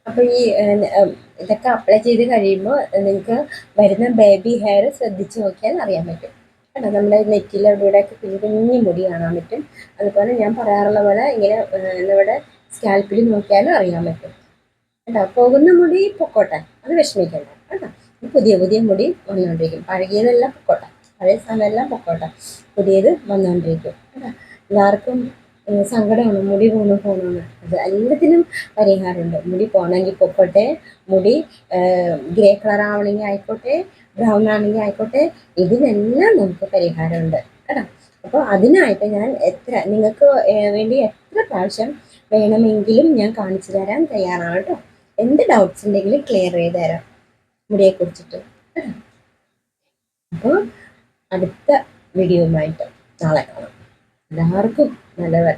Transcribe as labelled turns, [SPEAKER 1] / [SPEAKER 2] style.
[SPEAKER 1] അപ്പോൾ ഈ ഇതൊക്കെ അപ്ലൈ ചെയ്ത് കഴിയുമ്പോൾ നിങ്ങൾക്ക് വരുന്ന ബേബി ഹെയർ ശ്രദ്ധിച്ച് നോക്കിയാൽ അറിയാൻ പറ്റും കേട്ടോ. നമ്മുടെ നെറ്റിലെ ഇവിടെയൊക്കെ കുഞ്ഞു കുഞ്ഞു മുടി കാണാൻ പറ്റും. അതുപോലെ ഞാൻ പറയാറുള്ള പോലെ ഇങ്ങനെ നമ്മുടെ സ്കാൽപ്പിൽ നോക്കിയാലും അറിയാൻ പറ്റും കേട്ടോ. പോകുന്ന മുടി പൊക്കോട്ടെ, അത് വിഷമിക്കണ്ട കേട്ടോ. പുതിയ പുതിയ മുടി വന്നുകൊണ്ടിരിക്കും, പഴകിയതെല്ലാം പൊക്കോട്ടെ, പഴയ സാധനമെല്ലാം പൊക്കോട്ടെ, പുതിയത് വന്നുകൊണ്ടിരിക്കും കേട്ടോ. എല്ലാവർക്കും സങ്കടമാണ് മുടി പോകണമെന്ന്. അത് എല്ലാത്തിനും പരിഹാരമുണ്ട്. മുടി പോകണമെങ്കിൽ പൊക്കോട്ടെ, മുടി ഗ്രേ കളർ ആവണമെങ്കിൽ ആയിക്കോട്ടെ, ബ്രൗൺ ആണെങ്കിൽ ആയിക്കോട്ടെ, ഇതിനെല്ലാം നമുക്ക് പരിഹാരമുണ്ട് കേട്ടോ. അപ്പോൾ അതിനായിട്ട് ഞാൻ നിങ്ങൾക്ക് വേണ്ടി എത്ര പ്രാവശ്യം വേണമെങ്കിലും ഞാൻ കാണിച്ചു തരാൻ തയ്യാറാണ് കേട്ടോ. എന്ത് ഡൗട്ട്സ് ഉണ്ടെങ്കിലും ക്ലിയർ ചെയ്ത് തരാം മുടിയെക്കുറിച്ചിട്ട്. അപ്പോൾ അടുത്ത വീഡിയോയുമായിട്ട് നാളെ കാണാം. എല്ലാവർക്കും നല്ലത്.